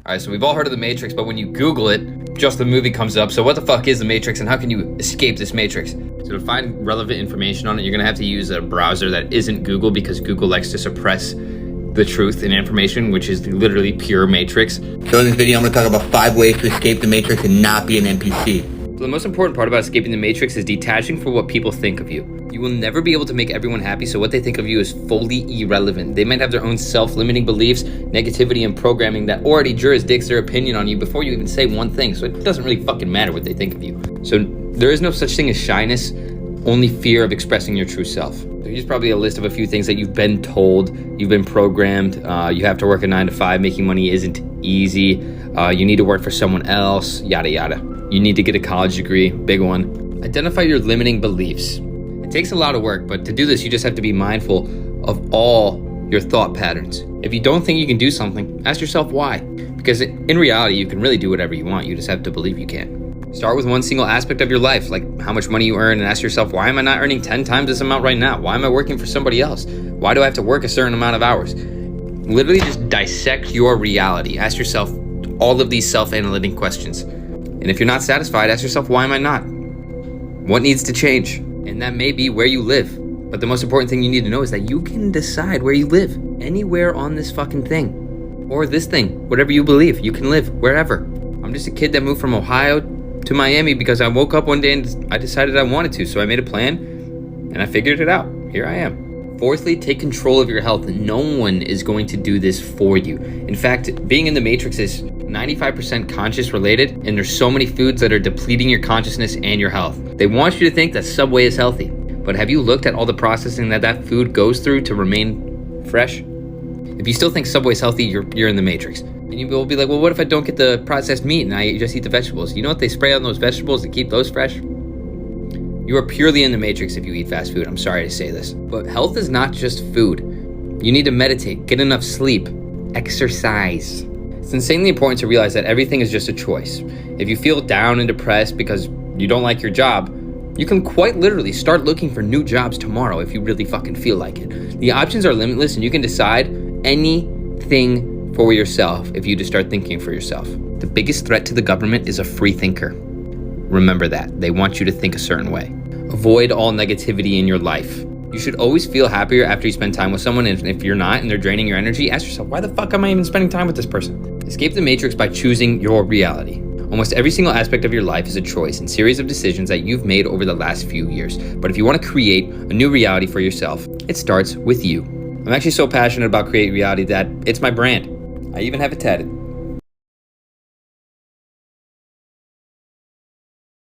All right, so we've all heard of The Matrix, but when you Google it, just the movie comes up. So what the fuck is The Matrix, and how can you escape this Matrix? So to find relevant information on it, you're gonna have to use a browser that isn't Google, because Google likes to suppress the truth and information, which is literally pure Matrix. So in this video, I'm gonna talk about 5 ways to escape the Matrix and not be an NPC. So the most important part about escaping the Matrix is detaching from what people think of you. You will never be able to make everyone happy, so what they think of you is fully irrelevant. They might have their own self-limiting beliefs, negativity, and programming that already jurisdicts their opinion on you before you even say one thing, so it doesn't really fucking matter what they think of you. So there is no such thing as shyness, only fear of expressing your true self. So here's probably a list of a few things that you've been told, you've been programmed. You have to work a 9 to 5, making money isn't easy. You need to work for someone else, yada yada. You need to get a college degree, big one. Identify your limiting beliefs. It takes a lot of work, but to do this, you just have to be mindful of all your thought patterns. If you don't think you can do something, ask yourself why. Because in reality, you can really do whatever you want. You just have to believe you can. Start with one single aspect of your life, like how much money you earn, and ask yourself, why am I not earning 10 times this amount right now? Why am I working for somebody else? Why do I have to work a certain amount of hours? Literally just dissect your reality. Ask yourself all of these self-analytic questions. And if you're not satisfied, ask yourself, why am I not? What needs to change? And that may be where you live. But the most important thing you need to know is that you can decide where you live. Anywhere on this fucking thing. Or this thing. Whatever you believe, you can live wherever. I'm just a kid that moved from Ohio to Miami because I woke up one day and I decided I wanted to. So I made a plan and I figured it out. Here I am. Fourthly, take control of your health. No one is going to do this for you. In fact, being in the Matrix is 95% conscious related, and there's so many foods that are depleting your consciousness and your health. They want you to think that Subway is healthy, but have you looked at all the processing that food goes through to remain fresh? If you still think Subway is healthy, you're in the Matrix. And you will be like, well, what if I don't get the processed meat and I just eat the vegetables? You know what they spray on those vegetables to keep those fresh? You are purely in the Matrix if you eat fast food. I'm sorry to say this. But health is not just food. You need to meditate, get enough sleep, exercise. It's insanely important to realize that everything is just a choice. If you feel down and depressed because you don't like your job, you can quite literally start looking for new jobs tomorrow if you really fucking feel like it. The options are limitless, and you can decide anything for yourself if you just start thinking for yourself. The biggest threat to the government is a free thinker. Remember that. They want you to think a certain way. Avoid all negativity in your life. You should always feel happier after you spend time with someone, and if you're not and they're draining your energy, ask yourself, why the fuck am I even spending time with this person? Escape the Matrix by choosing your reality. Almost every single aspect of your life is a choice and series of decisions that you've made over the last few years. But if you want to create a new reality for yourself, it starts with you. I'm actually so passionate about creating reality that it's my brand. I even have it tatted.